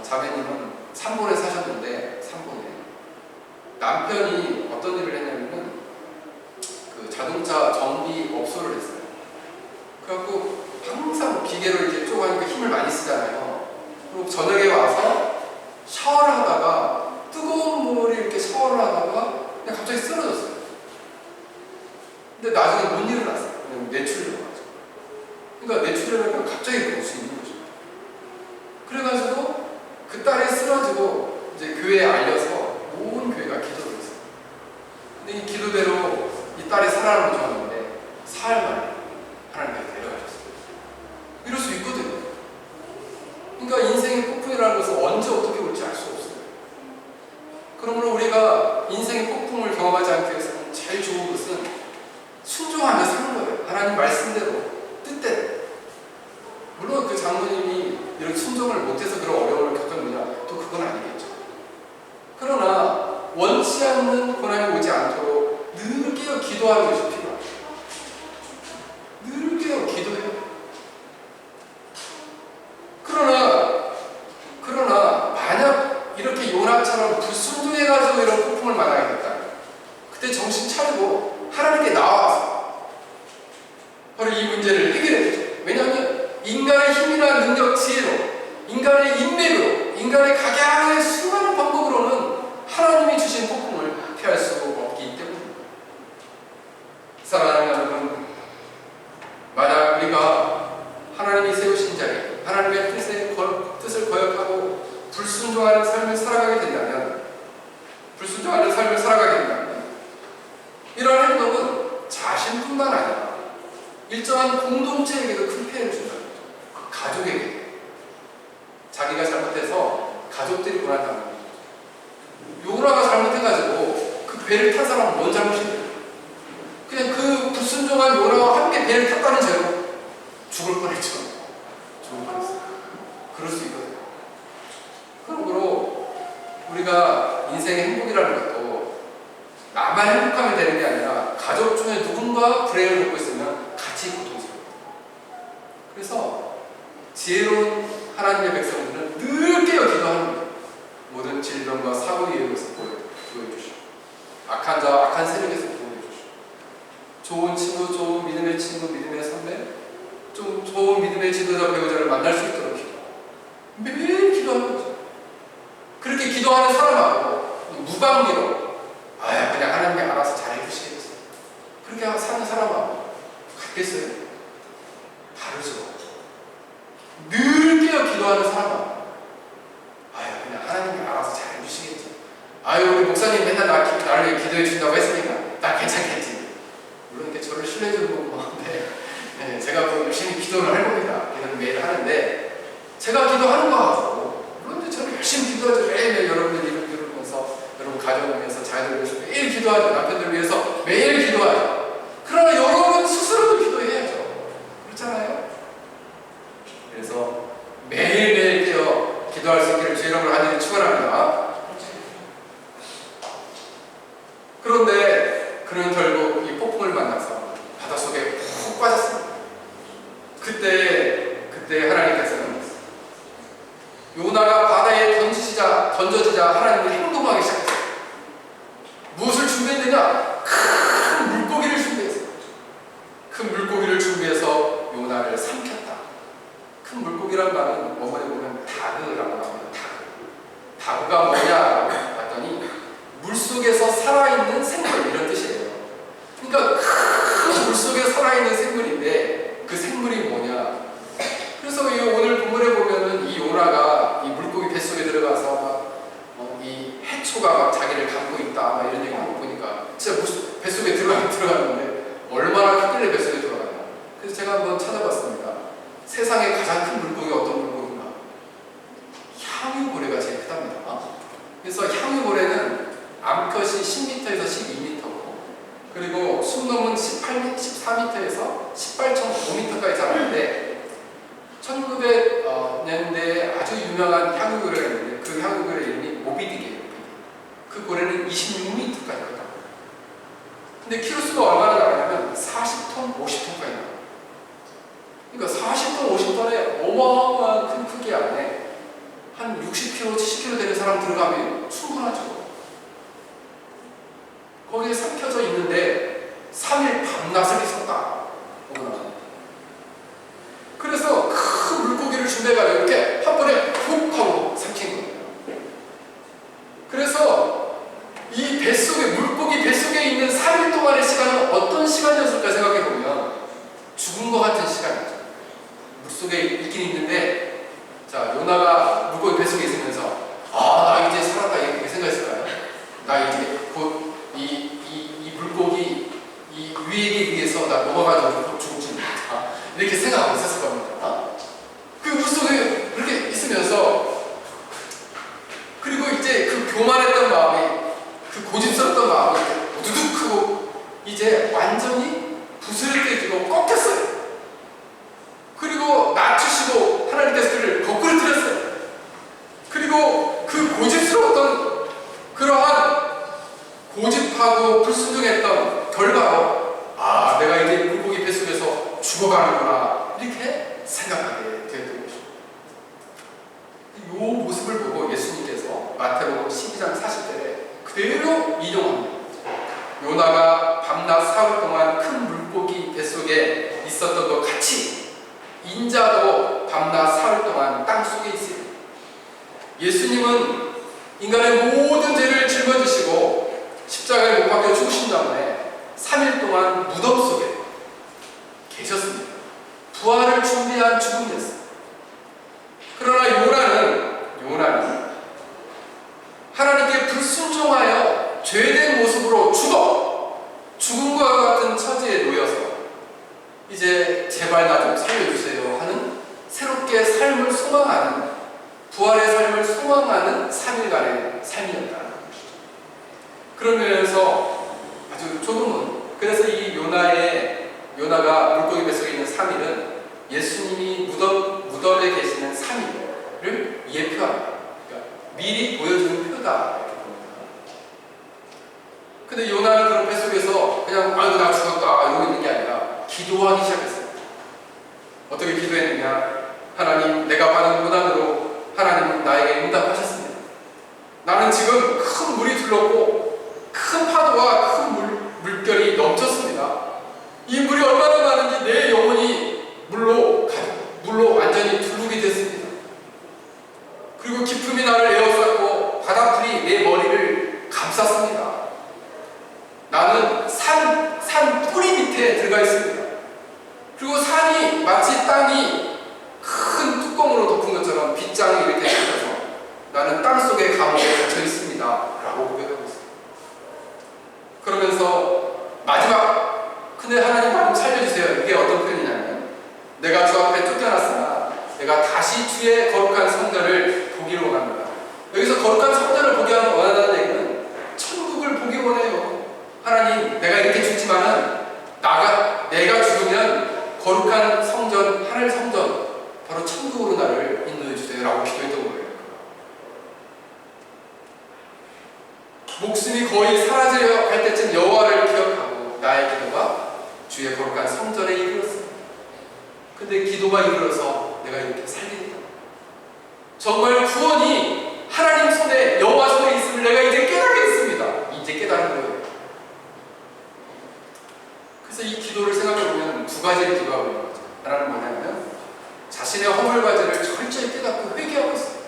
자매님은 삼본에 사셨는데, 삼본에 남편이 어떤 일을 했냐면은 그 자동차 정비 업소를 했어요. 그래갖고 항상 기계로 이렇게 쪼가니까 힘을 많이 쓰잖아요. 그리고 저녁에 와서 샤워를 하다가 뜨거운 물에 이렇게 샤워를 하다가 그냥 갑자기 쓰러졌어요. 근데 나중에 못 일어났어요. 그냥 뇌출혈을 맞죠. 그러니까 뇌출혈은 갑자기 그럴 수 있는 거죠. 그래가지고 그 딸이 쓰러지고 이제 교회에 알려서 온 교회가 기도를 했어요. 근데 이 기도대로 이 딸이 살아남은 줬는데 사흘 만에 하나님께서 데려가셨어요. 이럴 수 있거든요. 그러니까 인생의 폭풍이라는 것은 언제 어떻게 올지 알 수 없어요. 그러므로 우리가 인생의 폭풍을 경험하지 않기 위해서는 제일 좋은 것은 순종하며 사는 거예요. 하나님 말씀대로, 뜻대로. 물론 그 장로님이 이런 순종을 못해서 그런 어려움을 겪었느냐, 또 그건 아니겠죠. 그러나 원치 않는 고난이 오지 않도록 늘 깨어 기도하는 것이 필요합니다. 늘 깨어 기도해요. 그러나 만약 이렇게 요나처럼 불순종해가지고 이런 폭풍을 만나게 됐다면 그때 정신 차리고 하나님께 나와서 바로 이 문제를 해결해 주죠. 왜냐하면 인간의 힘이나 능력, 지혜로, 인간의 인맥으로, 인간의 각양의 수많은 방법으로는 하나님이 주신 폭풍을 피할 수 없기 때문입니다. 사랑하는 여러분, 만약 우리가 하나님이 세우신 자리, 하나님의 뜻을 거역하고 불순종하는 삶을 살아가게 된다면, 이러한 행동은 자신뿐만 아니라 일정한 공동체에게도 큰 피해를 준다는 거죠. 가족에게. 자기가 잘못해서 가족들이 고난당하는 거죠. 요나가 잘못해가지고 그 배를 탄 사람은 뭔 잘못이에요? 그냥 그 불순종한 요나와 함께 배를 탔다는 죄로 죽을 뻔했죠. 죽을 뻔했어요. 그럴 수 있거든요. 그러므로 우리가 인생의 행복이라는 것도 나만 행복하면 되는 게 아니라 가족 중에 누군가 불행을 겪고 있으면 같이 고통스러워요. 그래서 지혜로운 하나님의 백성들은 늘 깨어 기도하는 거예요. 모든 질병과 사고 이에서 구해주시고, 악한 자와 악한 세력에서 구해주시고, 좋은 친구, 좋은 믿음의 친구, 믿음의 선배, 좀 좋은 믿음의 지도자, 배우자를 만날 수 있도록 기도하고, 매일 기도하는 거죠. 그렇게 기도하는 사람하고 무방비로 그냥 하나님이 알아서 잘 해주시겠지, 그렇게 사는 사람하고 같겠어요? 다르죠. 늘 깨어 기도하는 사람하고 그냥 하나님이 알아서 잘 해주시겠지, 우리 목사님 맨날 나를 기도해 준다고 했으니까 나 괜찮겠지. 물론 이렇게 저를 신뢰해 주는 건 건데, 제가 뭐 열심히 기도를 할 겁니다. 기도는 매일 하는데, 제가 기도하는 거 같고, 물론 이제 저는 열심히 기도하죠. 매일매일 여러분들 이름 들으면서, 여러분 가정을 위해서, 자녀들을 위해서 매일 기도하죠. 남편들을 위해서 매일 기도하죠. 그러나 여러분 스스로도 기도해야죠. 그렇잖아요? 그래서 매일매일 깨어 기도할 수 있기를 주 이름으로 간절히 축원합니다. 그런데 그는 결국 이 폭풍을 만나서 바닷속에 푹 빠졌습니다. 그때 하나님께서는 요나가 바다에 던져지자 하나님이 행동하기 시작했어요. 무엇을 준비했느냐? 큰 물고기를 준비했어요. 큰 물고기를 준비해서 요나를 삼켰다. 큰 물고기란 말은 어머니 보면 다그라고 합니다. 다그가 뭐냐라고 봤더니 물속에서 살아있는 생물, 이런 뜻이에요. 그러니까 큰 물속에 살아있는 생물인데 그 생물이 뭐냐? 그래서 오늘 본문에 보면은 이 요나가 이 물고기 뱃속에 들어가서 이 해초가 막 자기를 감고 있다 이런 얘기 하고 보니까 진짜 뱃속에 들어갔는데 얼마나 크길래 뱃속에 들어가냐. 그래서 제가 한번 찾아봤습니다. 세상에 가장 큰 물고기가 어떤 물고기인가? 향유고래가 제일 크답니다. 그래서 향유고래는 암컷이 것이 10m에서 12m고, 그리고 숨놈은 14m에서 18.5m까지 자라는데 1900년대에 아주 유명한 향유고래가 있는데 그 향유고래 이름이 모비딕이에요. 그 고래는 26m까지 컸다고. 근데 키로수가 얼마나 나가냐면 40톤, 50톤까지 나가요. 그러니까 40톤, 50톤의 어마어마한 큰 크기 안에 한 60kg, 70kg 되는 사람 들어가면 충분하죠. 거기에 삼켜져 있는데 3일 밤낮을 있었다. 그래서 큰 물고기를 준비해가지고 이렇게 한 번에 훅 하고 삼킨 거예요. 그래서 이 뱃속에, 물고기 뱃속에 있는 3일 동안의 시간은 어떤 시간이었을까 생각해보면 죽은 것 같은 시간이죠. 물속에 있긴 있는데, 자, 요나가 물고기 뱃속에 있으면서 나 이제 살았다 이렇게 생각했을까요? 나 이제 곧 이 물고기 이 위에게 의해서 나 넘어가지고 죽지 않다 이렇게 생각하고 있었을 겁니다. 그 물속에 그렇게 있으면서, 그리고 이제 그 교만했던 마음이, 그 고집스럽던 마음이 두둑 하고 이제 완전히 부스러뜨리고 꺾였어요. 그리고 낮추시고 하나님께서 그를 거꾸로 들였어요. 그리고 그 고집스러웠던 그러한 고집하고 불순종했던 결과로 내가 이제 물고기 뱃속에서 죽어가는구나 이렇게 생각하게 되었던 것입니다. 이 모습을 보고 예수님께서 마태복음 12장 40절에 그대로 인용합니다. 요나가 밤낮 사흘 동안 큰 물고기 뱃속에 있었던 것 같이 인자도 밤낮 사흘 동안 땅속에 있습니다. 예수님은 인간의 모든 죄를 짊어지시고 십자가에 못 박혀 죽으신 다음에 3일 동안 무덤 속에 계셨습니다. 부활을 준비한 죽음이었습니다. 그러나 요나는 하나님께 불순종하여 죄된 모습으로 죽음과 같은 처지에 놓여서 이제 제발 나 좀 살려주세요 하는 새롭게 삶을 소망하는, 부활의 삶을 소망하는 3일간의 삶이었다는 것이죠. 그러면서 아주 조금은, 그래서 이 요나가 물고기 뱃속에 있는 3일은 예수님이 무덤에 계시는 3일을 예표합니다. 그러니까 미리 보여주는 표다. 근데 요나는 그런 뱃속에서 그냥 나 죽었다 이러고 있는 게 아니라 기도하기 시작했어요. 어떻게 기도했느냐? 하나님, 내가 받은 고난으로 하나님은 나에게 응답하셨습니다. 나는 지금 큰 물이 둘렀고 큰 파도와 큰 물결이 넘쳤습니다. 이 물이 얼마나 많은지 내 영혼이 물로 완전히 둘르게 됐습니다. 그리고 기품이 나를 에워쌌고 바닷불이 내 머리를 감쌌습니다. 나는 산 뿌리 밑에 들어가 있습니다. 그리고 산이 마치 땅이 큰 뚜껑으로 덮은 것처럼 빗장이 이렇게 펴져서 나는 땅속의 감옥에 갇혀 있습니다 라고 고백하고 있습니다. 그러면서 마지막, 근데 하나님 나 좀 살려주세요. 이게 어떤 표현이냐면, 내가 주 앞에 쫓겨났으나 내가 다시 주의 거룩한 성전을 보기를 원합니다. 여기서 거룩한 성전을 보기 원한다는 얘기는 천국을 보기 원해요. 하나님, 내가 이렇게 죽지만은 내가 죽으면 거룩한 성전, 하늘 성전, 바로 천국으로 나를 인도해 주세요 라고 기도했던 거예요. 목숨이 거의 사라지려 할 때쯤 여호와를 기억하고 나의 기도가 주의 거룩한 성전에 이르렀습니다. 근데 기도가 이르러서 내가 이렇게 살게 됐다. 정말 구원이 하나님 손에, 여호와 손에 있음을 내가 이제 깨닫게 됐습니다. 이제 깨달은 거예요. 그래서 이 기도를 생각해보면 두 가지를 기도하고 있는 거죠. 하나는 뭐냐면 자신의 허물과제를 철저히 깨닫고 회개하고 있어요.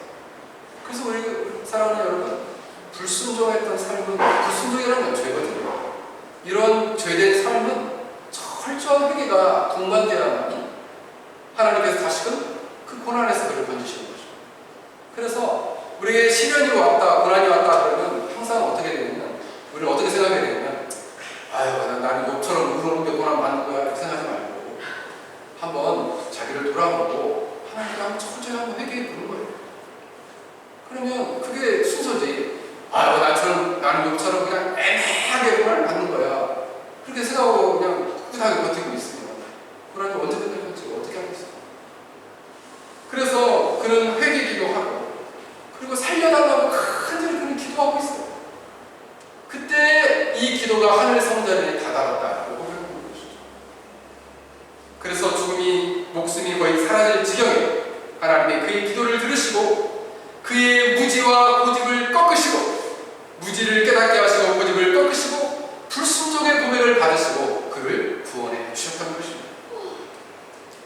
그래서 우리 사랑하는 여러분, 불순종했던 삶은, 불순종이라는 건 죄거든요. 이런 죄된 삶은 철저한 회개가 동반되어야만이 하나님께서 다시금 그 고난에서 그를 건지시는 거죠. 그래서 우리에게 시련이 왔다, 고난이 왔다 그러면 항상 어떻게 되냐면, 우리는 어떻게 생각해야 되냐면, 나는 욕처럼 울어오는 게 고난 받는 거야 이렇게 생각하지 말고 한번 자기를 돌아보고 하나님께 한번 철저히 한번 회개해 보는 거예요. 그러면 그게 순서지. 나는 욕처럼 그냥 싸우고 그냥 꿋꿋하게 버티고 있으면 그러면 언제 끝날지 어떻게 하겠어? 그래서 그는 회개기도 하고 그리고 살려달라고 간절히 그는 기도하고 있어요. 그때 이 기도가 하늘 성전에 다다랐다고 고백하는 것이죠. 그래서 죽음이 목숨이 거의 사라질 지경에 하나님이 그의 기도를 들으시고 그의 무지와 고집을 꺾으시고 무지를 깨닫게 하시고 고집을 꺾으시고 불순종의 고백을 받으시고 그를 구원해 주셨던 것입니다.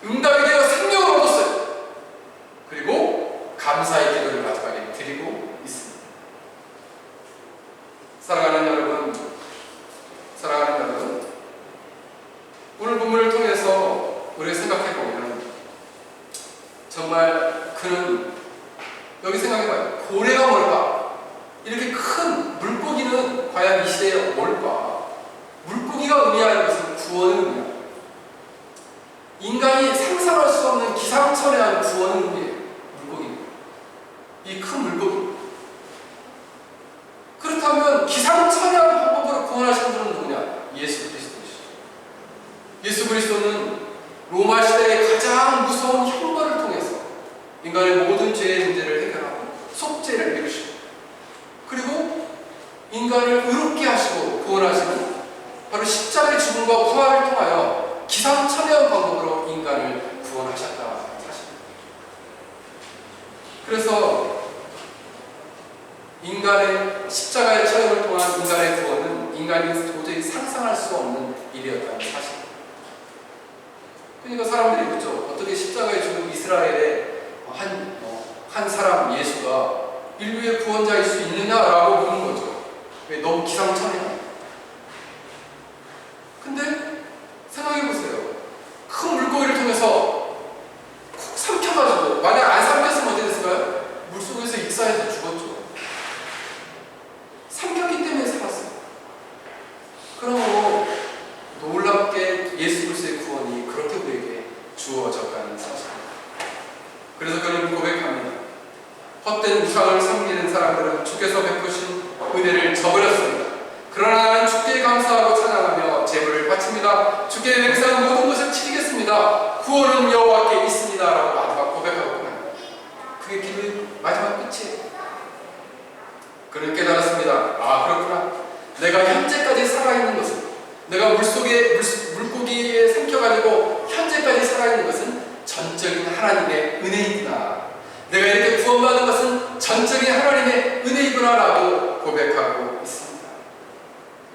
응답이 되어 생명을 얻었어요. 그리고 감사의 기도를 마지막에 드리고 있습니다. 사랑하는 여러분, 오늘 본문을 통해서 우리가 생각해보면 정말 그는 여기 생각해봐요. 고래가 뭘까? 이렇게 큰 물고기는 과연 이 시대에 뭘까? 물고기가 의미하는 것은 구원을 의미합니다. 인간이 상상할 수 없는 기상천외한 구원을 의미해요. 물고기는. 이 큰 물고기. 그렇다면 기상천외한 방법으로 구원하신 분은 누구냐? 예수 그리스도이시죠. 예수 그리스도는 로마 시대의 가장 무서운 형벌을 통해서 인간의 모든 죄의 문제를 해결하고 속죄를 이루시고 그리고 인간을 의롭게 하시고 구원하시는 바로 십자가의 죽음과 부활을 통하여 기상천외한 방법으로 인간을 구원하셨다는 사실입니다. 그래서 인간의 십자가의 체험을 통한 인간의 구원은 인간이 도저히 상상할 수 없는 일이었다는 사실입니다. 그러니까 사람들이 묻죠. 어떻게 십자가에 죽은 이스라엘의 한 사람 예수가 인류의 구원자일 수 있느냐라고 묻는 거죠. 왜? 너무 기상천외해요. 근데 생각해보세요. 큰 물고기를 통해서 쿡 삼켜가지고 만약 안 삼켰으면 어떻게 됐을까요? 물속에서 익사해서 죽었죠. 삼켰기 때문에 살았어요. 그러므로 놀랍게 예수 그리스도의 구원이 그렇게 우리에게 주어졌다는 사실입니다. 그래서 그는 고백합니다. 헛된 우상을 섬기는 사람들은 주께서 베푸신 은혜를 저버렸습니다. 그러나 나는 주께 감사하고 찬양하며 제물을 바칩니다. 주께 맹세한 모든 것을 치르겠습니다. 구원은 여호와께 있습니다. 라고 마지막 고백하고 끝납니다. 그게 기도의 마지막 끝이에요. 그는 깨달았습니다. 아, 그렇구나. 내가 현재까지 살아있는 것은, 내가 물고기에 삼켜가지고 현재까지 살아있는 것은 전적인 하나님의 은혜이구나. 내가 이렇게 구원받은 것은 전적인 하나님의 은혜이구나라고 고백하고 있습니다.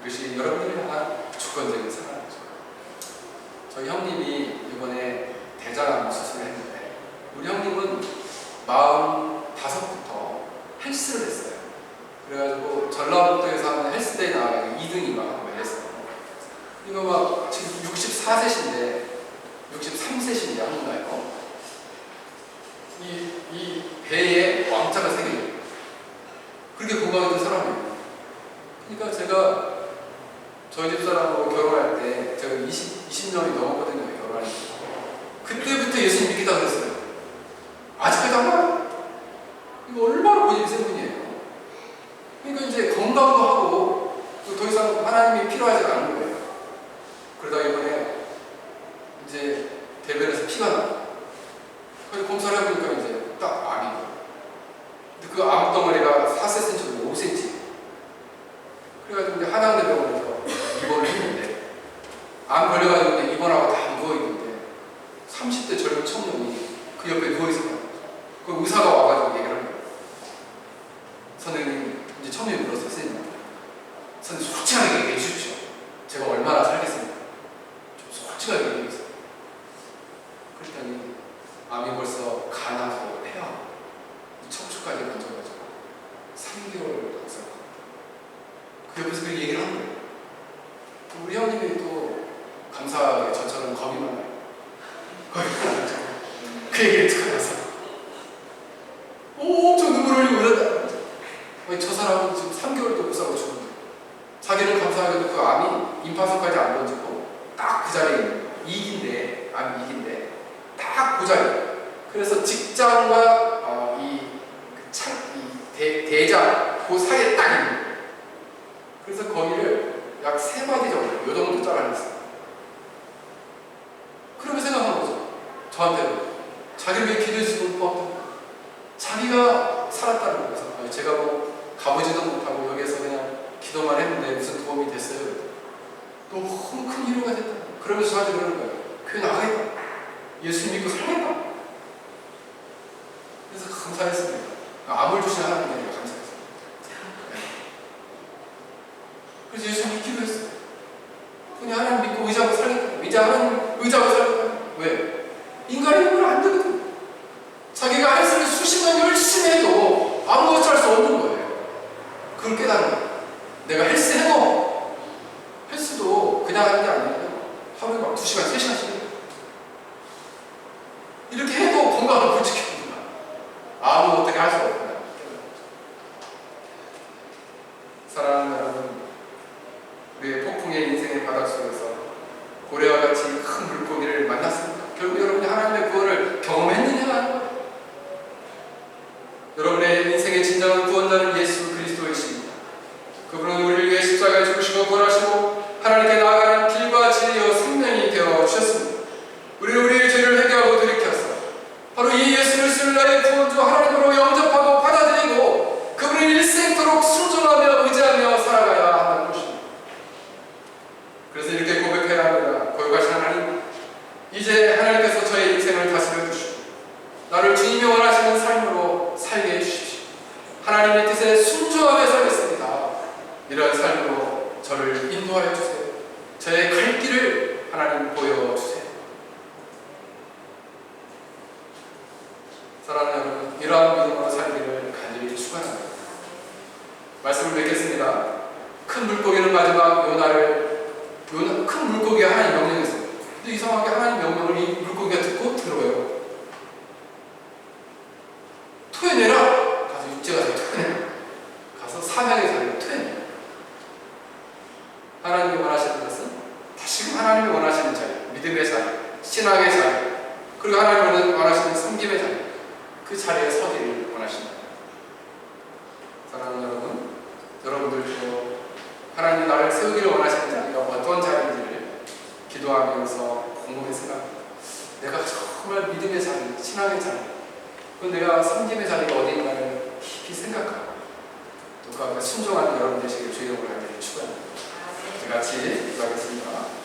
이것이 여러분들이 향한 주권적인 사랑이죠. 저희 형님이 이번에 대장암 수술을 했는데 우리 형님은 45부터 헬스를 했어요. 그래가지고 전라북도에서 하는 헬스대에 나가서 2등이 막 하고 했어요. 이거 막 지금 64세신데 63세신데 한국나요. 이 배에 왕자가 새겨요. 그렇게 건강했던 사람이에요. 그러니까 제가 저희 집 사람하고 결혼할 때 제가 20년이 넘었거든요. 결혼할 때. 그때부터 예수님 믿겠다고 그랬어요. 아직까지 안 봐요. 이거 얼마나 고집이 센 분이에요. 그러니까 이제 건강도 하고 더 이상 하나님이 필요하지 않은 거예요. 그러다 이번에 이제 대변에서 피가 나요. 그래서 검사를 해보니까 이제 딱 암이고, 근데 그 암덩어리가 4cm에서 5cm. 그래가지고 이제 한양대병원에서 입원을 했는데, 암 걸려가지고 입원하고 다 누워있는데 30대 젊은 청년이 그 옆에 누워있어요. 그 의사가 와가지고 얘기를 합니다. 선생님, 이제 청년이 물었어요. 선생님, 솔직하게 얘기해 주십시오. 제가 얼마나 살겠습니까? 좀 솔직하게 얘기해 주세요. 그랬더니 암이 벌써 간하고 폐하고 척추까지 만져가지고 3개월 박사가 그 옆에서 그 얘기를 하는 거예요. 우리 형님이 또 감사하게 저처럼 겁이 많아요. 겁이 많았죠. 그 얘기를 듣고 나서 엄청 눈물 흘리고 이러다. 저 사람은 지금 3개월도 못 살고 죽는데 자기는 감사하게도 그 암이 임파선까지 안 번지고 딱 그 자리에 있는 거예요. 이기인데, 암이 이기인데 딱 그 자리에. 그래서 직장과 대장 그 사이에 딱 있는 거예요. 그래서 거기를 약 3마디 정도, 요 정도 잘라냈어요. 가보지도 못하고 여기서 그냥 기도만 했는데 무슨 도움이 됐어요? 너무 큰 위로가 됐다. 그러면서 저한테 그러는 거예요. 교회 나가겠다. 예수 믿고 살겠다. 그래서 감사했습니다. 암을 주신 하나님께 감사했어요. 네. 그래서 예수 믿기로 했어요. 그냥 하나님 믿고 의지하고 살겠다. 이제 하나님 의지하고 살겠다. 왜? 인간의 힘으로 안 되거든. 자기가 할 수 있는 수십만 열심히 해도 아무것도 할 수 없는 거예요. 그걸 깨달은 거예요. 내가 헬스 해도 헬스도 그냥 하는 게 아니에요. 하루에 막 2시간, 3시간씩 해요. 이렇게 해도 건강을 불지켜줍니다. 아무 어떻게 할 수 없구나. 사랑하는 여러분, 우리의 폭풍의 인생의 바닥 속에서 고래와 같이 큰 물고기를 만났습니다. 결국 여러분이 하나님의 구원을 경험했느냐 하는 거예요. 여러분의 인생의 진정한 구원자는 예수 그리스도이십니다. 그분은 우리를 위해 십자가에 죽으시고 부활하시고 하나님께 나아가는 길과 진리와 생명이 되어 주셨습니다. 우리는 우리의 죄를 회개하고 돌이켜서 바로 이 예수 그리스도를 나의 구원주 하나님으로 영접하고 받아들이고 그분을 일생토록 순종하며 의지하며 살아가야 한다는 것입니다. 그래서 이렇게 고백해야 합니다. 거룩하신 하나님, 이제 하나님께서 저의 인생을 다스려 주시고 나를 주님이 원하시는 삶으로 살게 해주십시오. 하나님의 뜻에 순종하며 살겠습니다. 이런 삶으로 저를 인도하여 주세요. 저의 갈 길을 하나님 보여주세요. 사랑하는 여러분, 이러한 믿음으로 살기를 간절히 축원합니다. 말씀을 맺겠습니다. 큰 물고기는 마지막 큰 물고기가 하나님 명령했어요. 근데 이상하게 하나님 명령을 이 물고기가 듣고 들어요. 토해내라! 가서 육지에 가서 토해내라. 가서 사명의 자리로 토해내라. 하나님이 원하시는 것은 다시금 하나님이 원하시는 자리, 믿음의 자리, 신앙의 자리, 그리고 하나님이 원하시는 섬김의 자리, 그 자리에 서기를 원하십니다. 사랑하는 여러분, 여러분들도 하나님이 나를 세우기를 원하시는 자리가 어떤 자리인지를 기도하면서 곰곰이 생각합니다. 내가 정말 믿음의 자리, 신앙의 자리, 그리고 내가 섬김의 자리가 어디인가를 깊이 생각하고 또 그 앞에 순종하는 여러분 되시길 주의 이름으로 간절히 축원합니다. 같이 기도하겠습니다.